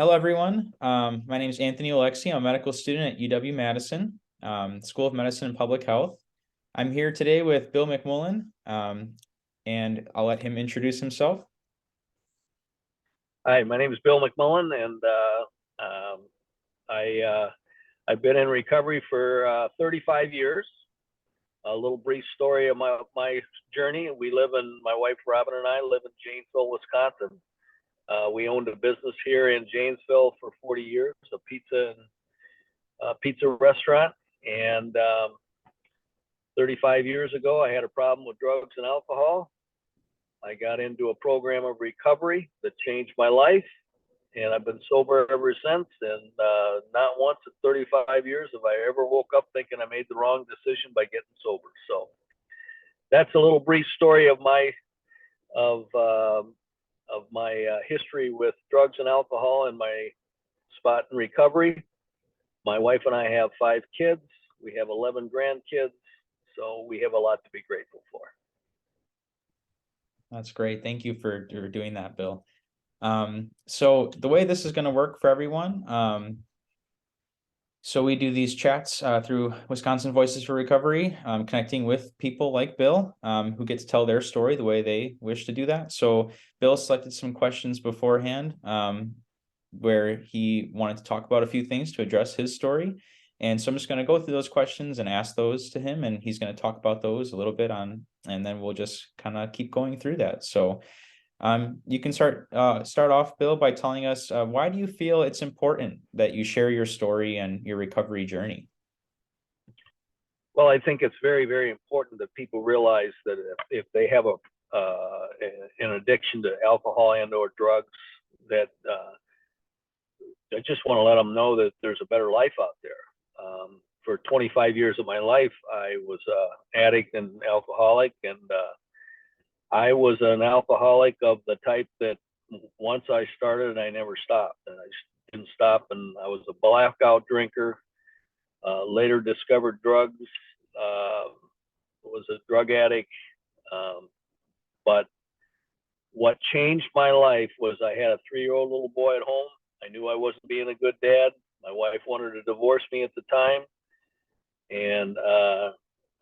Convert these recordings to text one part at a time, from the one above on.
Hello, everyone. My name is Anthony Alexi. I'm a medical student at UW-Madison, School of Medicine and Public Health. I'm here today with Bill McMullen, and I'll let him introduce himself. Hi, my name is Bill McMullen, and um, I've been in recovery for 35 years. A little brief story of my journey. My wife Robin and I live in Janesville, Wisconsin. We owned a business here in Janesville for 40 years, a pizza restaurant. And 35 years ago, I had a problem with drugs and alcohol. I got into a program of recovery that changed my life, and I've been sober ever since. And not once in 35 years have I ever woke up thinking I made the wrong decision by getting sober. So that's a little brief story of my history with drugs and alcohol and my spot in recovery. My wife and I have 5 kids. We have 11 grandkids. So we have a lot to be grateful for. That's great. Thank you for doing that, Bill. So the way this is going to work for everyone, so we do these chats through Wisconsin Voices for Recovery, connecting with people like Bill, who get to tell their story the way they wish to do that. So Bill selected some questions beforehand, where he wanted to talk about a few things to address his story. And so I'm just going to go through those questions and ask those to him, and he's going to talk about those a little bit and then we'll just kind of keep going through that. So you can start off, Bill, by telling us why do you feel it's important that you share your story and your recovery journey? Well, I think it's very, very important that people realize that if they have an addiction to alcohol and or drugs, that I just want to let them know that there's a better life out there. For 25 years of my life, I was an addict and alcoholic, and I was an alcoholic of the type that once I started, I never stopped, and I didn't stop, and I was a blackout drinker. Later discovered drugs, was a drug addict, but what changed my life was I had a 3-year-old little boy at home. I knew I wasn't being a good dad. My wife wanted to divorce me at the time, and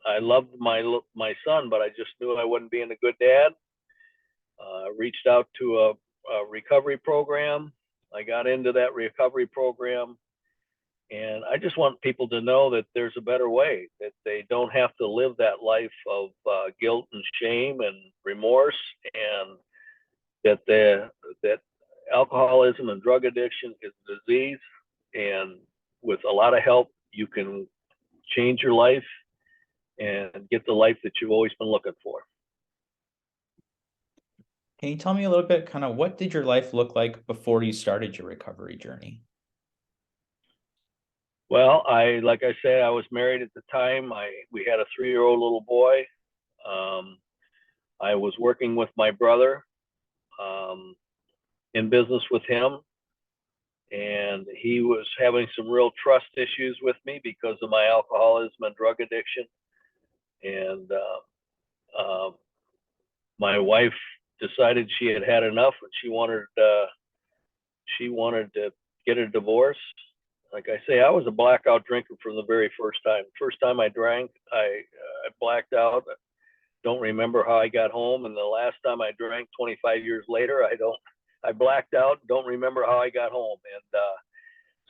I loved my son, but I just knew I wasn't being a good dad. Reached out to a recovery program. I got into that recovery program, and I just want people to know that there's a better way, that they don't have to live that life of guilt and shame and remorse, and that alcoholism and drug addiction is a disease, and with a lot of help, you can change your life and get the life that you've always been looking for. Can you tell me a little bit, kind of what did your life look like before you started your recovery journey? Well, like I said, I was married at the time. We had a 3-year-old little boy. I was working with my brother, in business with him, and he was having some real trust issues with me because of my alcoholism and drug addiction. And my wife decided she had had enough, and she wanted to get a divorce. Like I say, I was a blackout drinker from the very first time. First time I drank, I blacked out. Don't remember how I got home, and the last time I drank 25 years later, I blacked out. Don't remember how I got home, and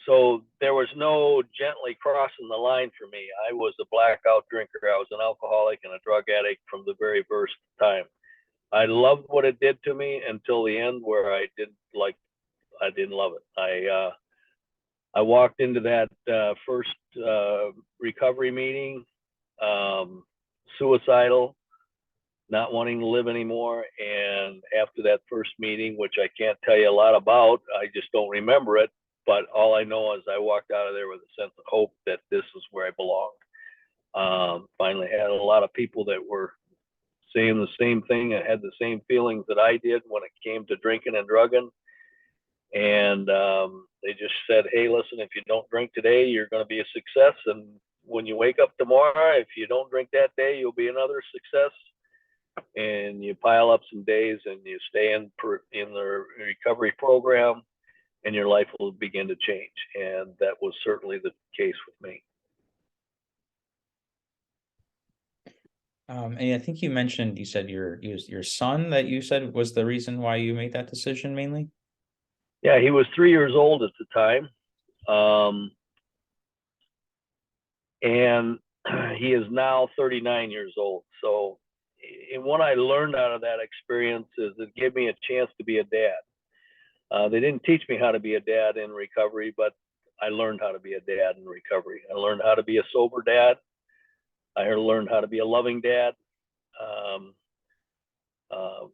so there was no gently crossing the line for me. I was a blackout drinker. I was an alcoholic and a drug addict from the very first time. I loved what it did to me until the end, where I didn't love it. I walked into that first recovery meeting, suicidal, not wanting to live anymore. And after that first meeting, which I can't tell you a lot about, I just don't remember it. But all I know is I walked out of there with a sense of hope that this is where I belonged. Finally had a lot of people that were saying the same thing and had the same feelings that I did when it came to drinking and drugging. And they just said, hey, listen, if you don't drink today, you're going to be a success. And when you wake up tomorrow, if you don't drink that day, you'll be another success. And you pile up some days and you stay in the recovery program. and your life will begin to change. And that was certainly the case with me. And I think you said your son that you said was the reason why you made that decision mainly. Yeah, he was 3 years old at the time. And he is now 39 years old. So, and what I learned out of that experience is it gave me a chance to be a dad. They didn't teach me how to be a dad in recovery, but I learned how to be a dad in recovery. I learned how to be a sober dad. I learned how to be a loving dad. Um, uh,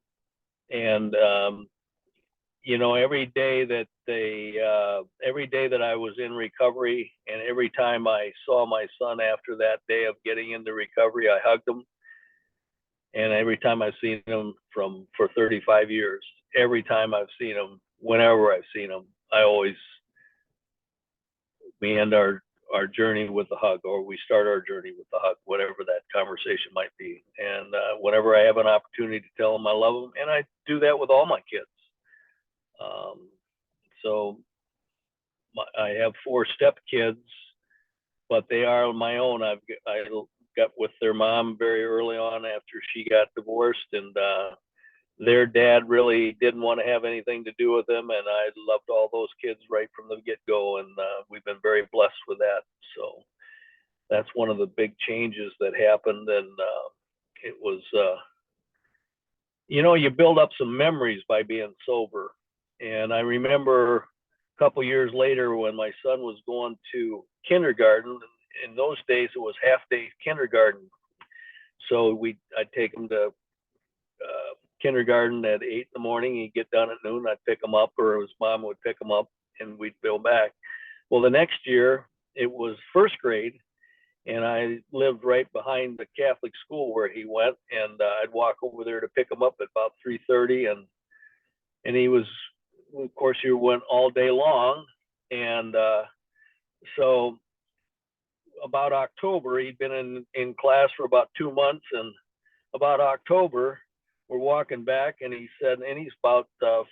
and you know, every day that I was in recovery, and every time I saw my son after that day of getting into recovery, I hugged him. And every time I've seen him for 35 years, every time I've seen him, whenever I've seen him, we end our journey with a hug, or we start our journey with a hug, whatever that conversation might be. And whenever I have an opportunity to tell him I love him, and I do that with all my kids. So I have 4 step kids, but they are my own. I got with their mom very early on after she got divorced, and their dad really didn't want to have anything to do with them, and I loved all those kids right from the get-go, and we've been very blessed with that. So that's one of the big changes that happened, and it was, you know, you build up some memories by being sober. And I remember a couple years later when my son was going to kindergarten. In those days, it was half-day kindergarten. So I'd take him to kindergarten at 8 in the morning. He'd get done at noon. I'd pick him up, or his mom would pick him up, and we'd go back. Well, the next year, it was first grade, and I lived right behind the Catholic school where he went, and I'd walk over there to pick him up at about 3:30, and he was, of course, he went all day long, and so about October, he'd been in class for about 2 months, and about October, we're walking back, and he said, and he's about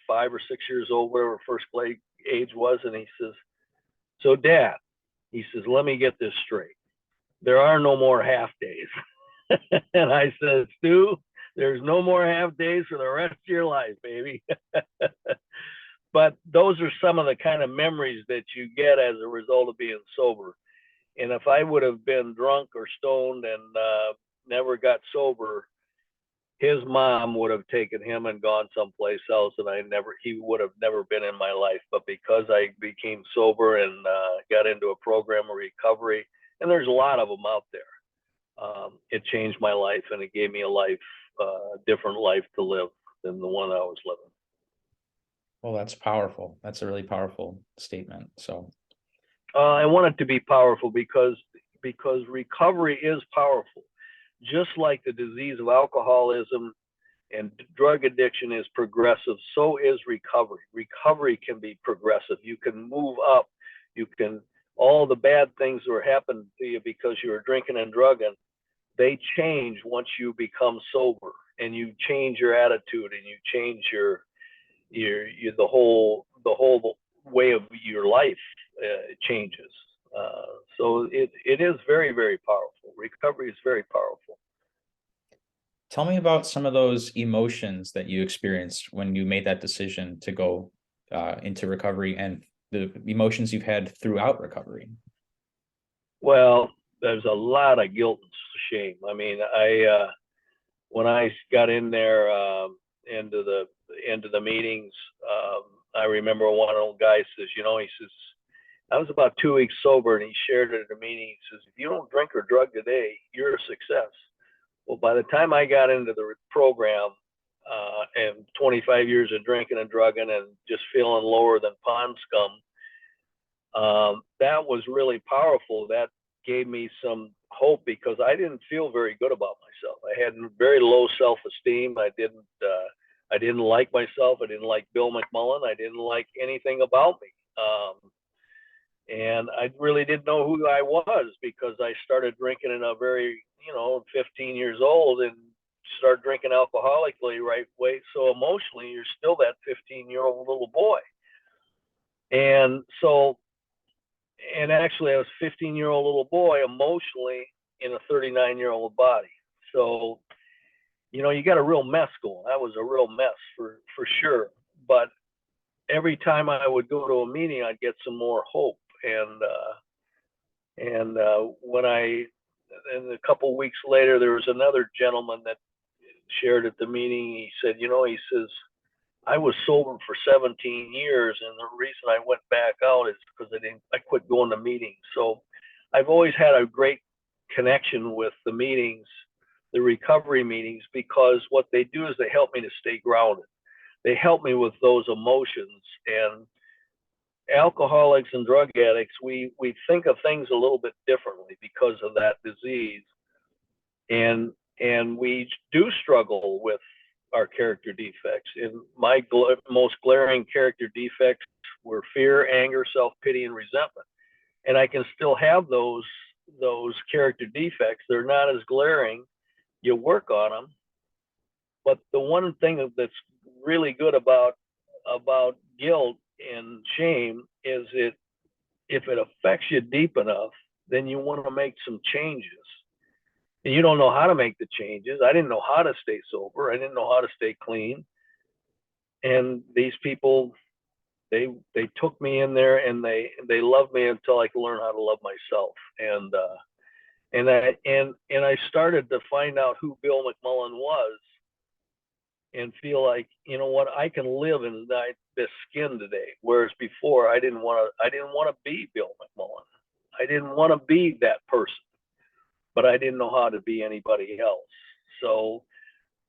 5 or 6 years old, whatever first grade age was, and he says, "So, Dad," he says, "let me get this straight. There are no more half days." And I said, "Stu, there's no more half days for the rest of your life, baby." But those are some of the kind of memories that you get as a result of being sober. And if I would have been drunk or stoned and never got sober, his mom would have taken him and gone someplace else, and he would have never been in my life. But because I became sober and got into a program of recovery, and there's a lot of them out there, it changed my life, and it gave me a different life to live than the one I was living. Well, that's powerful. That's a really powerful statement. So I want it to be powerful because recovery is powerful. Just like the disease of alcoholism and drug addiction is progressive, so is recovery. Recovery can be progressive. You can move up. All the bad things that were happening to you because you were drinking and drugging, they change once you become sober, and you change your attitude, and you change the whole way of your life changes. So it is very, very powerful. Recovery is very powerful. tell me about some of those emotions that you experienced when you made that decision to go into recovery, and the emotions you've had throughout recovery. Well, there's a lot of guilt and shame. I mean, when I got in there into the meetings, I remember one old guy says, he says, I was about 2 weeks sober, and he shared it at a meeting. He says, "If you don't drink or drug today, you're a success." Well, by the time I got into the program, and 25 years of drinking and drugging and just feeling lower than pond scum, that was really powerful. That gave me some hope because I didn't feel very good about myself. I had very low self-esteem. I didn't like myself. I didn't like Bill McMullen. I didn't like anything about me. And I really didn't know who I was because I started drinking in a very, 15 years old, and started drinking alcoholically right way. So emotionally, you're still that 15-year-old little boy. And so, and actually I was a 15-year-old little boy emotionally in a 39-year-old body. So, you got a real mess going. I was a real mess for sure. But every time I would go to a meeting, I'd get some more hope. When and a couple of weeks later, there was another gentleman that shared at the meeting. He said, he says, I was sober for 17 years, and the reason I went back out is because I quit going to meetings. So I've always had a great connection with the meetings, the recovery meetings, because what they do is they help me to stay grounded. They help me with those emotions. And alcoholics and drug addicts, we think of things a little bit differently because of that disease, and we do struggle with our character defects. And my most glaring character defects were fear, anger, self-pity, and resentment. And I can still have those character defects. They're not as glaring. You work on them. But the one thing that's really good about guilt and shame is if it affects you deep enough, then you want to make some changes. And you don't know how to make the changes. I didn't know how to stay sober. I didn't know how to stay clean. And these people, they took me in there, and they loved me until I could learn how to love myself. And I started to find out who Bill McMullen was, and feel like, what, I can live in this skin today. Whereas before, I didn't want to be Bill McMullen. I didn't want to be that person, but I didn't know how to be anybody else. So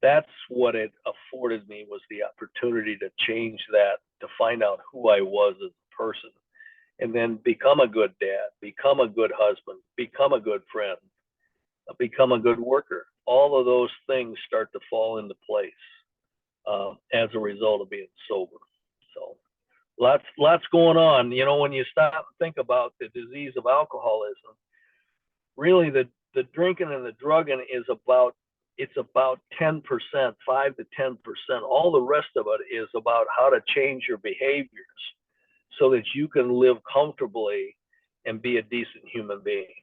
that's what it afforded me, was the opportunity to change that, to find out who I was as a person, and then become a good dad, become a good husband, become a good friend, become a good worker. All of those things start to fall into place as a result of being sober. So lots going on. When you stop and think about the disease of alcoholism, really the drinking and the drugging is about 10%, 5 to 10%. All the rest of it is about how to change your behaviors so that you can live comfortably and be a decent human being.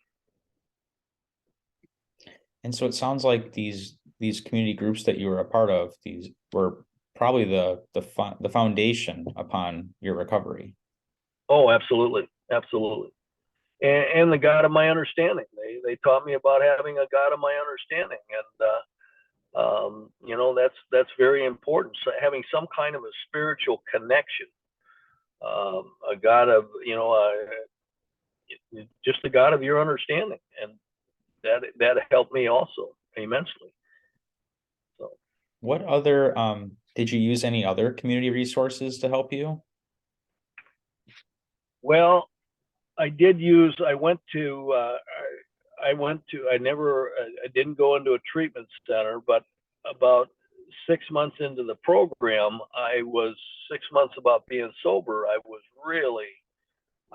And so it sounds like these community groups that you were a part of, these were probably the foundation upon your recovery. Oh, absolutely, absolutely. And the God of my understanding. They taught me about having a God of my understanding, and that's very important. So having some kind of a spiritual connection, a God of just the God of your understanding, and that helped me also immensely. So, What other did you use any other community resources to help you? well, I did use. I didn't go into a treatment center, but about 6 months into the program, I was 6 months about being sober. I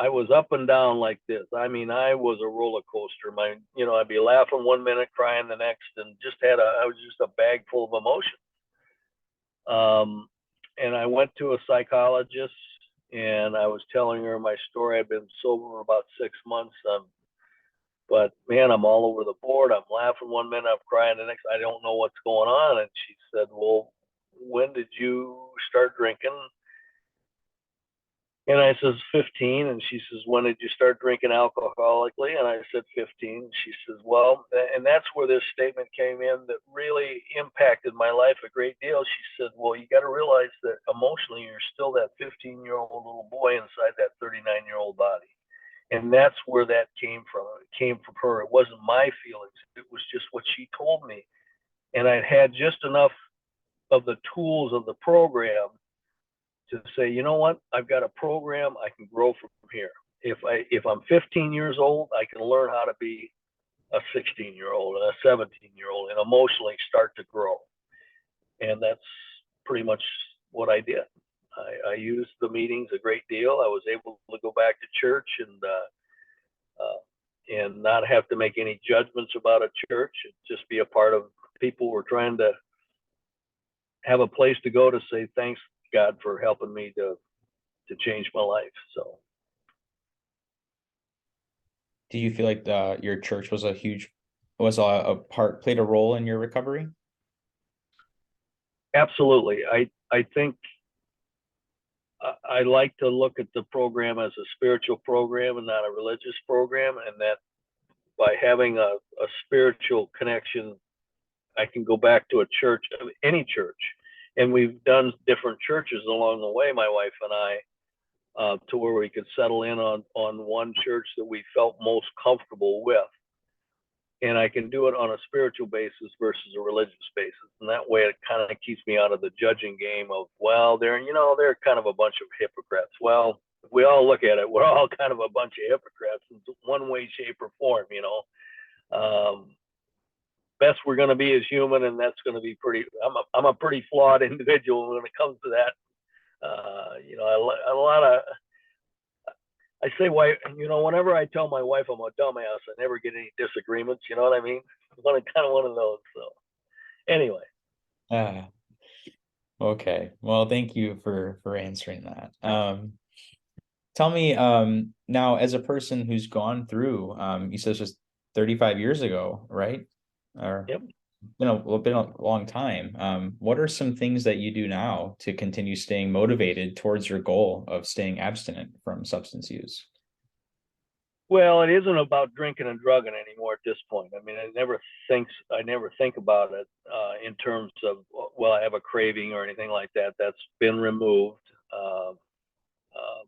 was up and down like this. I mean, I was a roller coaster. I'd be laughing one minute, crying the next, and I was just a bag full of emotion. And I went to a psychologist, and I was telling her my story. I've been sober for about 6 months. But man, I'm all over the board. I'm laughing one minute, I'm crying the next. I don't know what's going on. And she said, "Well, when did you start drinking?" And I says 15. And she says, "When did you start drinking alcoholically?" And I said 15. She says, "Well," and that's where this statement came in that really impacted my life a great deal. She said, "Well, you got to realize that emotionally you're still that 15-year-old little boy inside that 39-year-old body." And that's where that came from. It came from her. It wasn't my feelings. It was just what she told me. And I had just enough of the tools of the program to say, you know what? I've got a program. I can grow from here. If I'm 15 years old, I can learn how to be a 16-year-old and a 17-year-old and emotionally start to grow. And that's pretty much what I did. I used the meetings a great deal. I was able to go back to church and not have to make any judgments about a church, and just be a part of people who are trying to have a place to go to say thanks, God, for helping me to change my life. So Do you feel like your church was a part, played a role in your recovery? absolutely, I think I like to look at the program as a spiritual program and not a religious program, and that by having a spiritual connection, I can go back to a church, any church. And we've done different churches along the way, my wife and I, to where we could settle in on one church that we felt most comfortable with. And I can do it on a spiritual basis versus a religious basis. And that way it kind of keeps me out of the judging game of, well, they're kind of a bunch of hypocrites. Well, if we all look at it, we're all kind of a bunch of hypocrites in one way, shape, or form, you know. Best we're going to be as human, and that's going to be pretty. I'm a pretty flawed individual when it comes to that. A lot of I say, why, whenever I tell my wife I'm a dumbass, I never get any disagreements. You know what I mean? I'm kind of one of those. So anyway, Ah, okay. Well, thank you for answering that. Tell me, now as a person who's gone through, you said it's just 35 years ago, right? Or yep. been a long time. What are some things that you do now to continue staying motivated towards your goal of staying abstinent from substance Well, it isn't about drinking and drugging anymore at this point. I mean, I never think about it in terms of, well, I have a craving or anything like that. That's been removed. Uh, uh,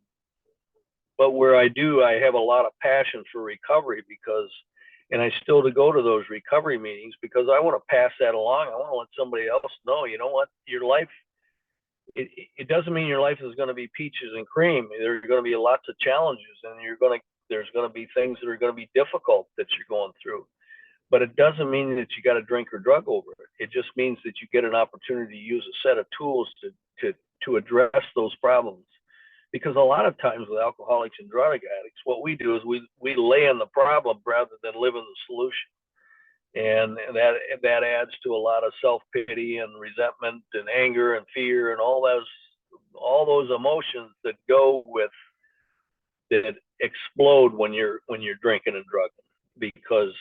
but where I do, I have a lot of passion for recovery and I still to go to those recovery meetings because I want to pass that along. I want to let somebody else know, you know what, your life, it doesn't mean your life is going to be peaches and cream. There's going to be lots of challenges, and there's going to be things that are going to be difficult that you're going through. But it doesn't mean that you got to drink or drug over it. It just means that you get an opportunity to use a set of tools to address those problems. Because a lot of times with alcoholics and drug addicts, what we do is we lay in the problem rather than live in the solution, and that adds to a lot of self-pity and resentment and anger and fear and all those emotions that go with that explode when you're drinking and drugging. Because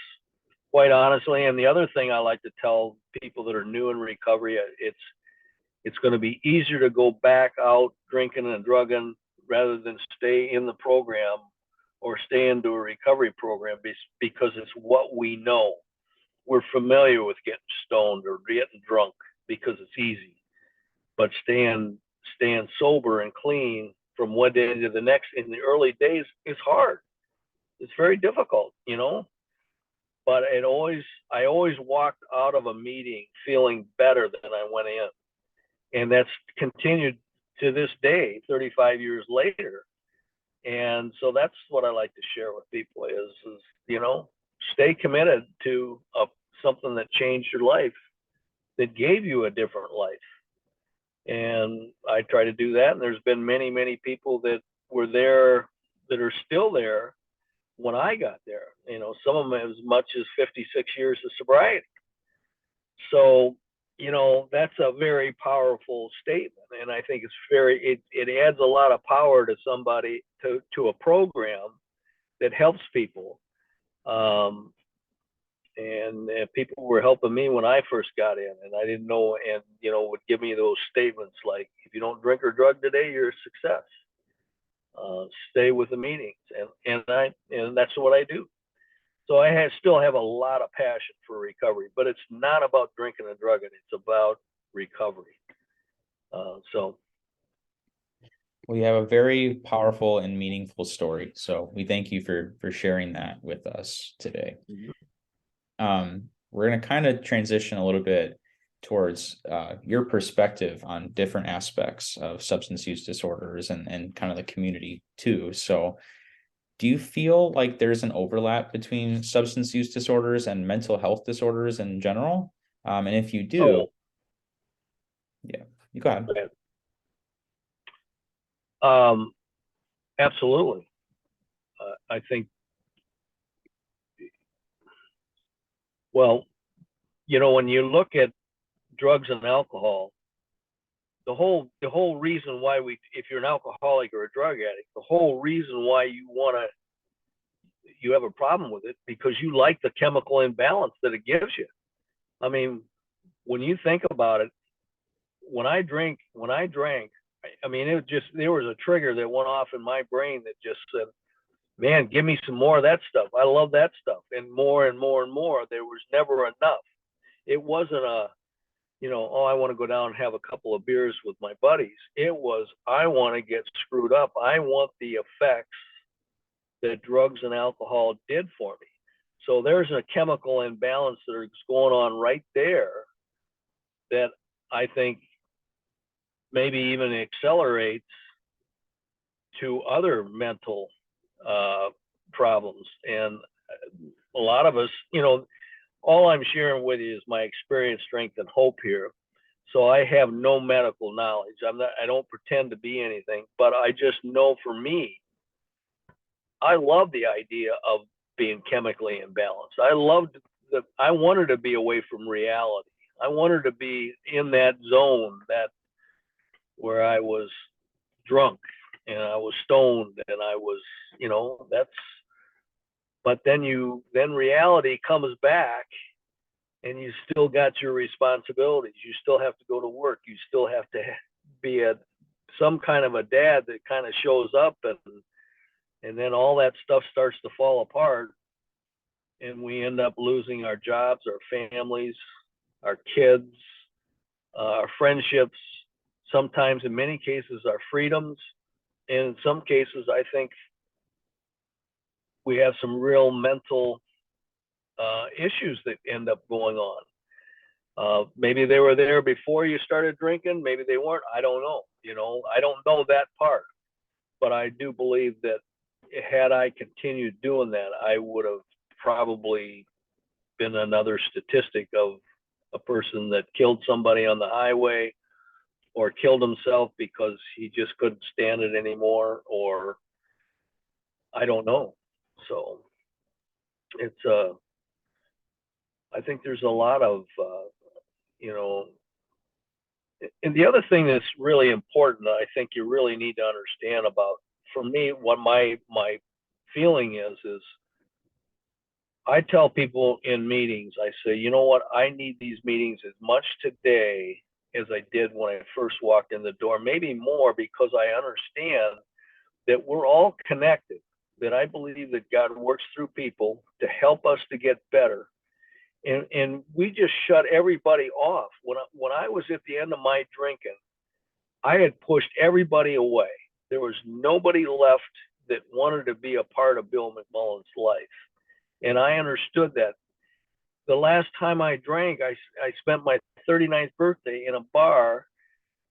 quite honestly, and the other thing I like to tell people that are new in recovery, it's going to be easier to go back out drinking and drugging rather than stay in the program or stay into a recovery program, because it's what we know. We're familiar with getting stoned or getting drunk because it's easy. But staying sober and clean from one day to the next in the early days is hard. It's very difficult, you know. But I always walked out of a meeting feeling better than I went in, and that's continued to this day, 35 years later. And so that's what I like to share with people is stay committed to something that changed your life, that gave you a different life. And I try to do that. And there's been many, many people that were there that are still there when I got there. Some of them as much as 56 years of sobriety. So, that's a very powerful statement. And I think it adds a lot of power to somebody, to a program that helps people. And people were helping me when I first got in, and I didn't know, and would give me those statements like, if you don't drink or drug today, you're a success. Stay with the meetings, and that's what I do. So still have a lot of passion for recovery, but it's not about drinking and drugging. It's about recovery. So We have a very powerful and meaningful story. So we thank you for sharing that with us today. We're going to kind of transition a little bit towards your perspective on different aspects of substance use disorders and kind of the community too. So do you feel like there's an overlap between substance use disorders and mental health disorders in general? And if you do, yeah, you go ahead. Absolutely. I think, well, when you look at drugs and alcohol, the whole reason why if you're an alcoholic or a drug addict, the whole reason why you have a problem with it, because you like the chemical imbalance that it gives you. I mean, when you think about it, when I drank, I mean, there was a trigger that went off in my brain that just said, man, give me some more of that stuff. I love that stuff. And more and more and more. There was never enough. It wasn't oh, I want to go down and have a couple of beers with my buddies. It was, I want to get screwed up. I want the effects that drugs and alcohol did for me. So there's a chemical imbalance that's going on right there that I think maybe even accelerates to other mental problems. And a lot of us, all I'm sharing with you is my experience, strength, and hope here. So I have no medical knowledge. I don't pretend to be anything, but I just know for me, I love the idea of being chemically imbalanced. I wanted to be away from reality. I wanted to be in that zone where I was drunk and I was stoned and I was, but then reality comes back and you still got your responsibilities. You still have to go to work. You still have to be some kind of a dad that kind of shows up, and then all that stuff starts to fall apart, and we end up losing our jobs, our families, our kids, our friendships, sometimes in many cases our freedoms, and in some cases I think we have some real mental issues that end up going on. Maybe they were there before you started drinking, maybe they weren't. I don't know. I don't know that part, but I do believe that had I continued doing that, I would have probably been another statistic of a person that killed somebody on the highway or killed himself because he just couldn't stand it anymore, or I don't know. So it's I think there's a lot of you know and the other thing that's really important that I think you really need to understand about, for me, what my feeling is I tell people in meetings, I say, you know what, I need these meetings as much today as I did when I first walked in the door, maybe more, because I understand that we're all connected, that I believe that God works through people to help us to get better. And we just shut everybody off. When I was at the end of my drinking, I had pushed everybody away. There was nobody left that wanted to be a part of Bill McMullen's life. And I understood that. The last time I drank, I spent my 39th birthday in a bar,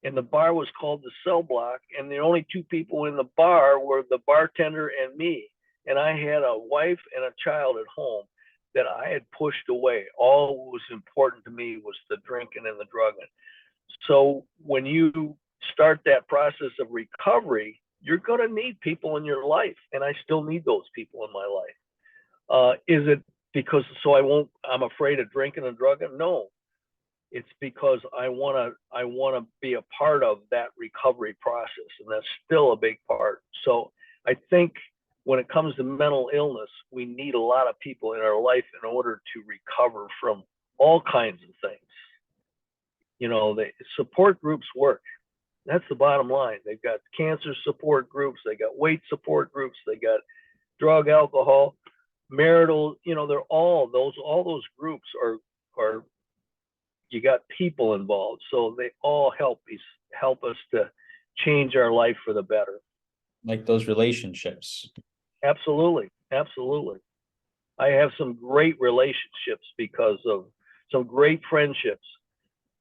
and the bar was called the Cell Block, and the only two people in the bar were the bartender and me. And I had a wife and a child at home that I had pushed away. All that was important to me was the drinking and the drugging. So when you start that process of recovery, you're going to need people in your life, and I still need those people in my life. Is it because I'm afraid of drinking and drugging? No, it's because I want to be a part of that recovery process, and that's still a big part. So I think when it comes to mental illness, we need a lot of people in our life in order to recover from all kinds of things. The support groups work. That's the bottom line. They've got cancer support groups, they got weight support groups, they got drug, alcohol, marital. They're all those groups are you got people involved, so they all help us to change our life for the better. Like those relationships. Absolutely. I have some great relationships because of some great friendships.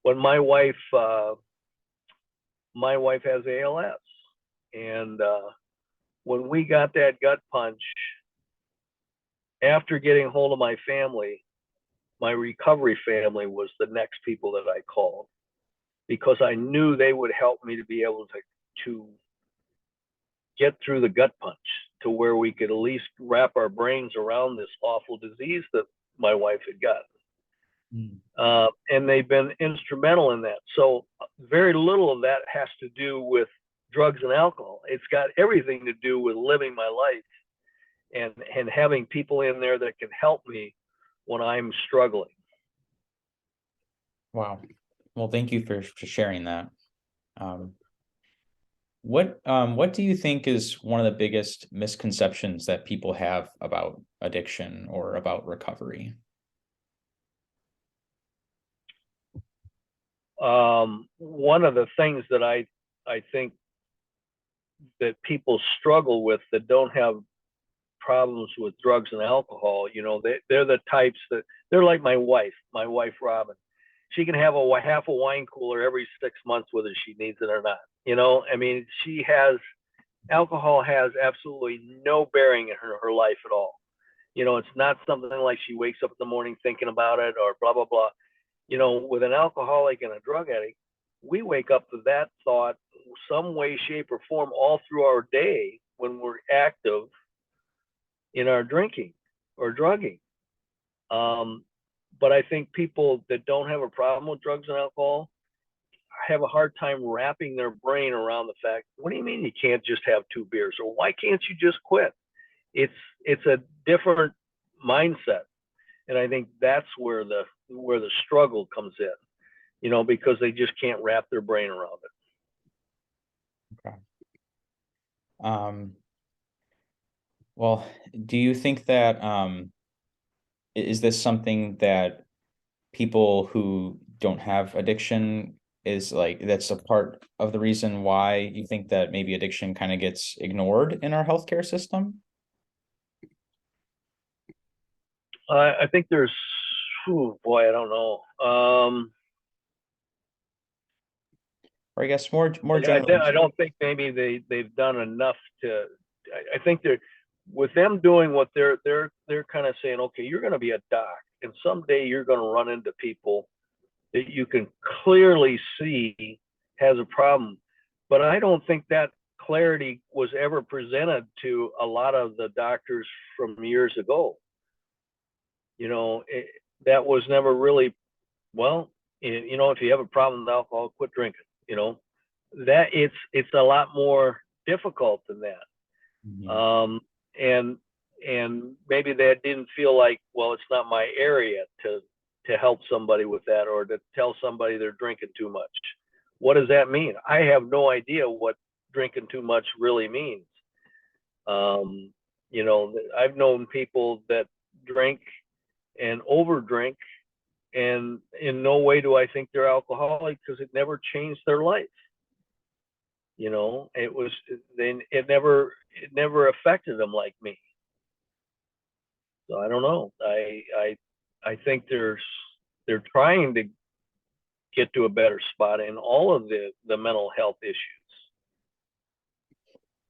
When my wife has ALS, and when we got that gut punch, after getting hold of my family, my recovery family was the next people that I called, because I knew they would help me to be able to get through the gut punch to where we could at least wrap our brains around this awful disease that my wife had gotten. Mm. And they've been instrumental in that. So very little of that has to do with drugs and alcohol. It's got everything to do with living my life and having people in there that can help me when I'm struggling. Wow. Well, thank you for sharing that. Um, what do you think is one of the biggest misconceptions that people have about addiction or about recovery? One of the things that I think that people struggle with that don't have problems with drugs and alcohol, they're the types that they're like my wife Robin. She can have a half a wine cooler every 6 months, whether she needs it or not. I mean, alcohol has absolutely no bearing in her life at all. It's not something like she wakes up in the morning thinking about it or blah blah blah. With an alcoholic and a drug addict, we wake up to that thought some way, shape, or form all through our day when we're active in our drinking or drugging. Um, but I think people that don't have a problem with drugs and alcohol have a hard time wrapping their brain around the fact, what do you mean you can't just have 2 beers? Or why can't you just quit? It's it's a different mindset. And I think that's where the struggle comes in, because they just can't wrap their brain around it. Okay. Well, do you think that is this something that people who don't have addiction is like that's a part of the reason why you think that maybe addiction kind of gets ignored in our healthcare system? I think there's, oh boy, I don't know. Or I guess more I generally. don't think maybe they've done enough to. I think they're with them doing what they're kind of saying. Okay, you're going to be a doc, and someday you're going to run into people that you can clearly see has a problem. But I don't think that clarity was ever presented to a lot of the doctors from years ago. That was never really, well, if you have a problem with alcohol, quit drinking. That it's a lot more difficult than that. Mhm. And maybe they didn't feel like, well, it's not my area to help somebody with that or to tell somebody they're drinking too much. What does that mean? I have no idea what drinking too much really means. Um, I've known people that drink and overdrink, and in no way do I think they're alcoholic because it never changed their life. It was then it never affected them like me. So I don't know. I think they're trying to get to a better spot in all of the mental health issues.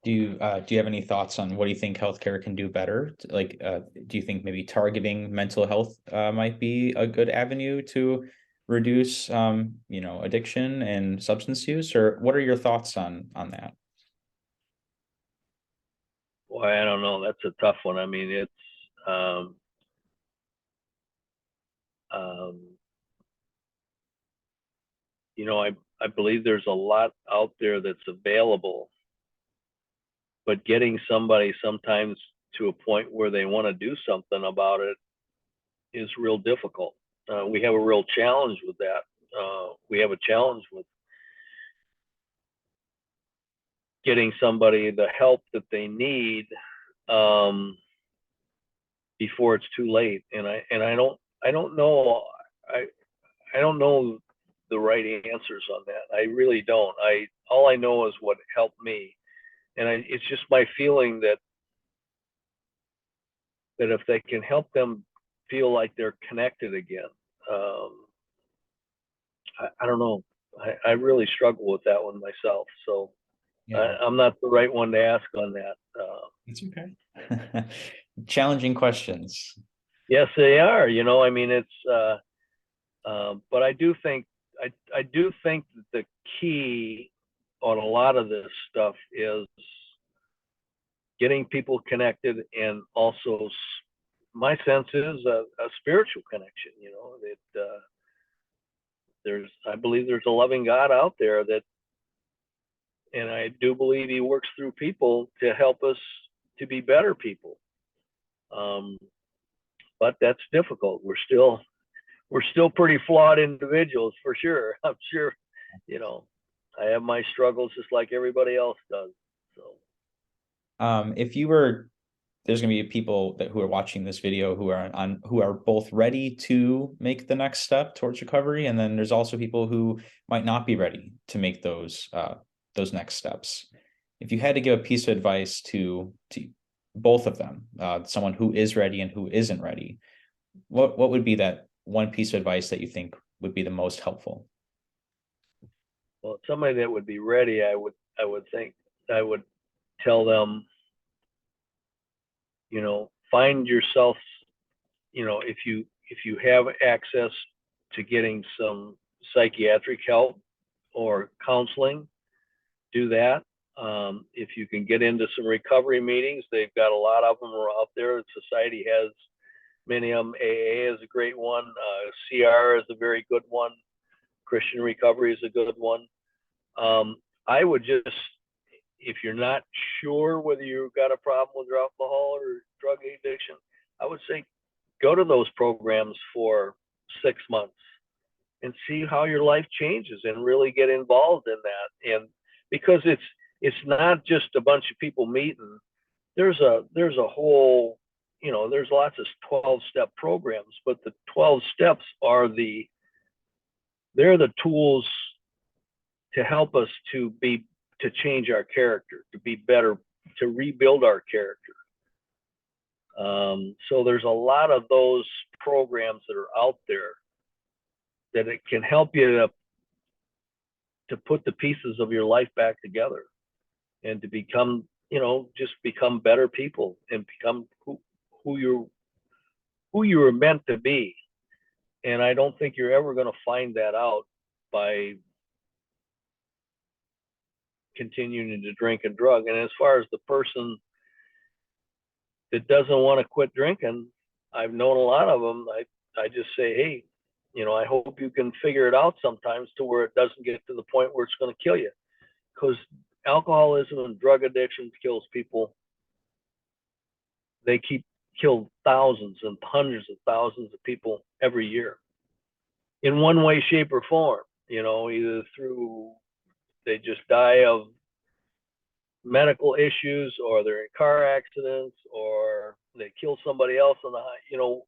Do you have any thoughts on what do you think healthcare can do better? Like, do you think maybe targeting mental health might be a good avenue to reduce addiction and substance use? Or what are your thoughts on that? Boy, I don't know. That's a tough one. I mean, it's um, um, I believe there's a lot out there that's available, but getting somebody sometimes to a point where they want to do something about it is real difficult. We have a real challenge with that. We have a challenge with getting somebody the help that they need um, before it's too late. And I don't know I I don't know the right answers on that. I really don't. All I know is what helped me, and it's just my feeling that if they can help them feel like they're connected again, um, I don't know. I really struggle with that one myself. So Yeah, I'm not the right one to ask on that. it's okay. Challenging questions. Yes, they are. I mean, but I do think that the key on a lot of this stuff is getting people connected and also my sense is a spiritual connection. You know, that I believe there's a loving God out there that, and I do believe He works through people to help us to be better people. Um, but that's difficult. We're still pretty flawed individuals for sure. I'm sure, you know, I have my struggles just like everybody else does. So, If you were, there's going to be people that who are watching this video who are both ready to make the next step towards recovery, and then there's also people who might not be ready to make those next steps. If you had to give a piece of advice to both of them, someone who is ready and who isn't ready, what would be that one piece of advice that you think would be the most helpful? well, somebody that would be ready, I would think I would tell them, you know, find yourself, you know, if you have access to getting some psychiatric help or counseling, do that. If you can get into some recovery meetings, they've got a lot of them out there. Society has many of them. AA is a great one. CR is a very good one. Christian recovery is a good one. I would just, if you're not sure whether you've got a problem with your alcohol or drug addiction, I would say go to those programs for 6 months and see how your life changes and really get involved in that. And because it's not just a bunch of people meeting, there's a whole, you know, there's lots of 12-step programs, but the 12 steps are they're the tools to help us to change our character, to be better, to rebuild our character. So there's a lot of those programs that are out there that it can help you to put the pieces of your life back together and to become, you know, just become better people and become who you were meant to be. And I don't think you're ever going to find that out by continuing to drink and drug. And as far as the person that doesn't want to quit drinking, I've known a lot of them. I just say, hey, you know, I hope you can figure it out sometimes to where it doesn't get to the point where it's going to kill you. Because alcoholism and drug addiction kills people. They kill thousands and hundreds of thousands of people every year in one way, shape, or form. You know, either through they just die of medical issues, or they're in car accidents, or they kill somebody else on the high. You know,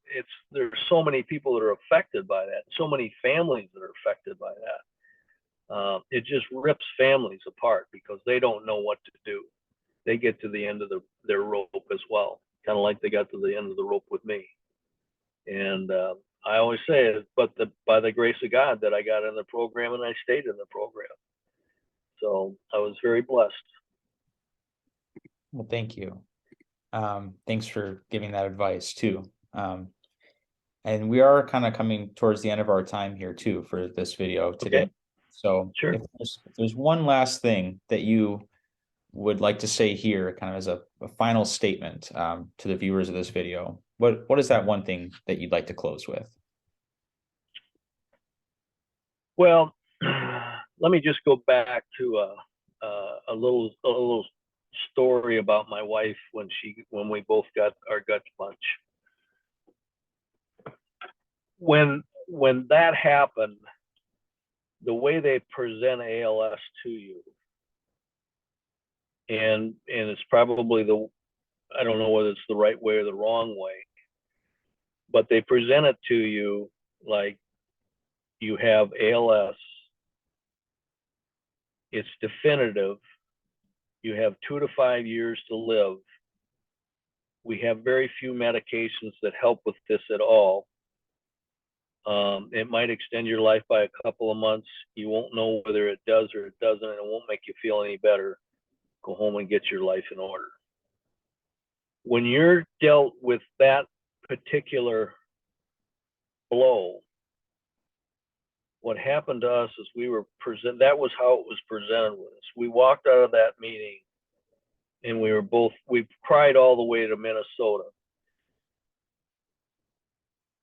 there's so many people that are affected by that, so many families that are affected by that. It just rips families apart because they don't know what to do. They get to the end of their rope as well, kind of like they got to the end of the rope with me. And I always say it, but by the grace of God that I got in the program and I stayed in the program. So I was very blessed. Well, thank you. Thanks for giving that advice too. And we are kind of coming towards the end of our time here too for this video today. Okay. So Sure. if there's one last thing that you would like to say here, kind of as a final statement to the viewers of this video, what is that one thing that you'd like to close with? Well, let me just go back to a little story about my wife when we both got our guts punched. When that happened, the way they present ALS to you, and it's probably I don't know whether it's the right way or the wrong way, but they present it to you like you have ALS. It's definitive. You have 2 to 5 years to live. We have very few medications that help with this at all. It might extend your life by a couple of months. You won't know whether it does or it doesn't, and it won't make you feel any better. Go home and get your life in order. When you're dealt with that particular blow, what happened to us is that was how it was presented with us. We walked out of that meeting and we cried all the way to Minnesota.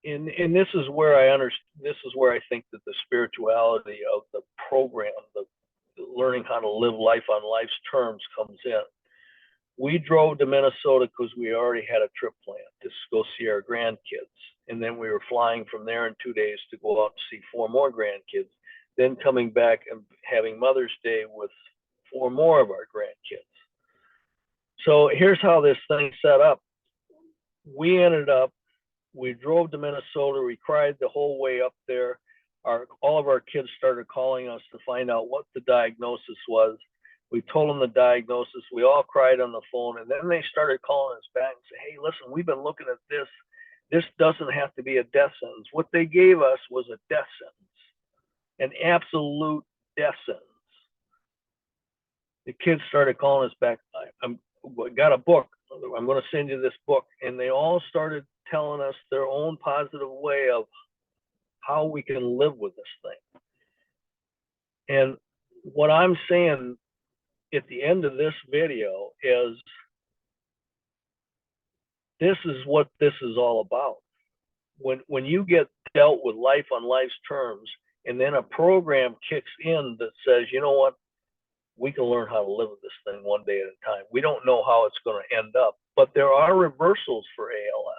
and this is where I understand. This is where I think that the spirituality of the program, the learning how to live life on life's terms, comes in. We drove to Minnesota because we already had a trip planned to go see our grandkids. And then we were flying from there in 2 days to go out to see 4 more grandkids, then coming back and having Mother's Day with 4 more of our grandkids. So here's how this thing set up. We drove to Minnesota. We cried the whole way up there. All of our kids started calling us to find out what the diagnosis was. We told them the diagnosis. We all cried on the phone, and then they started calling us back and say, "Hey, listen, we've been looking at this. This doesn't have to be a death sentence." What they gave us was a death sentence, an absolute death sentence. The kids started calling us back. I got a book. I'm going to send you this book. And they all started telling us their own positive way of how we can live with this thing. And what I'm saying at the end of this video is, this is what this is all about. When you get dealt with life on life's terms, and then a program kicks in that says, you know what, we can learn how to live with this thing one day at a time. We don't know how it's going to end up, but there are reversals for ALS.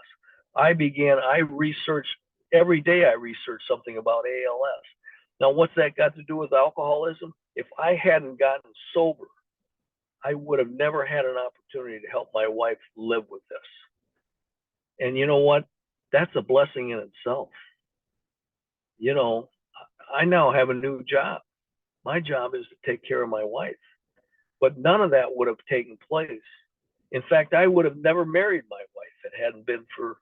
I researched every day. I researched something about ALS. Now, what's that got to do with alcoholism? If I hadn't gotten sober, I would have never had an opportunity to help my wife live with this. And you know what? That's a blessing in itself. You know, I now have a new job. My job is to take care of my wife. But none of that would have taken place. In fact, I would have never married my wife if it hadn't been for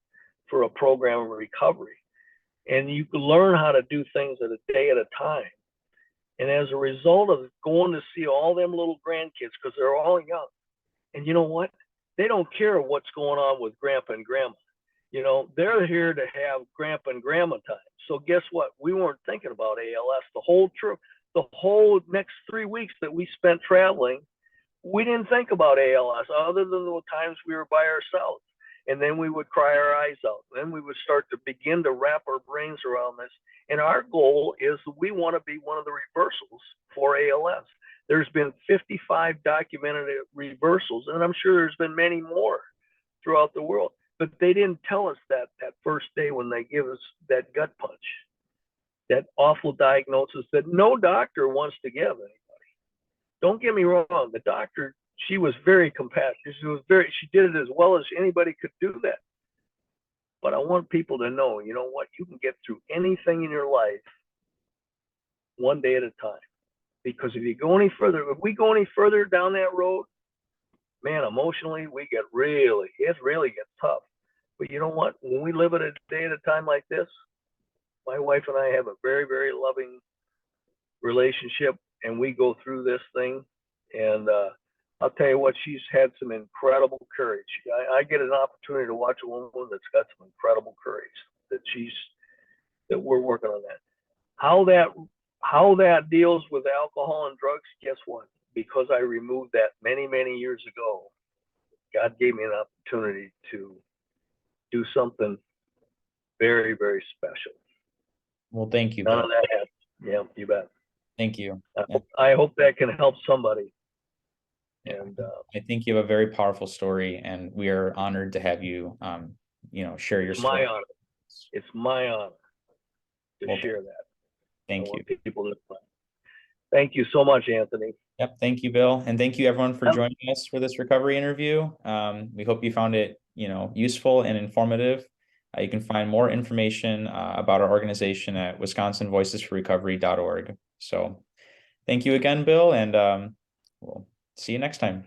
a program of recovery. And you can learn how to do things at a day at a time. And as a result of going to see all them little grandkids, because they're all young, and you know what? They don't care what's going on with grandpa and grandma. You know, they're here to have grandpa and grandma time. So guess what? We weren't thinking about ALS the whole trip. The whole next 3 weeks that we spent traveling, we didn't think about ALS other than the times we were by ourselves. And then we would cry our eyes out. Then we would start to begin to wrap our brains around this. And our goal is we want to be one of the reversals for ALS. There's been 55 documented reversals, and I'm sure there's been many more throughout the world. But they didn't tell us that first day when they give us that gut punch, that awful diagnosis that no doctor wants to give anybody. Don't get me wrong, the doctor, she was very compassionate. She did it as well as anybody could do that. But I want people to know, you know what, you can get through anything in your life one day at a time. Because if we go any further down that road, man, emotionally, it really gets tough. But you know what, when we live it a day at a time like this, my wife and I have a very, very loving relationship, and we go through this thing. And I'll tell you what, she's had some incredible courage. I get an opportunity to watch a woman that's got some incredible courage that we're working on that. How that deals with alcohol and drugs, guess what? Because I removed that many, many years ago, God gave me an opportunity to do something very, very special. Well, thank you, None Bill. of that happened. Yeah, you bet. Thank you. I hope that can help somebody. Yeah. And I think you have a very powerful story, and we are honored to have you, share your story. my honor. It's my honor to Well, share that. Thank you. People to thank you so much, Anthony. Yep. Thank you, Bill. And thank you everyone for Yep. joining us for this recovery interview. We hope you found it, useful and informative. You can find more information about our organization at wisconsinvoicesforrecovery.org. So thank you again, Bill, and we'll see you next time.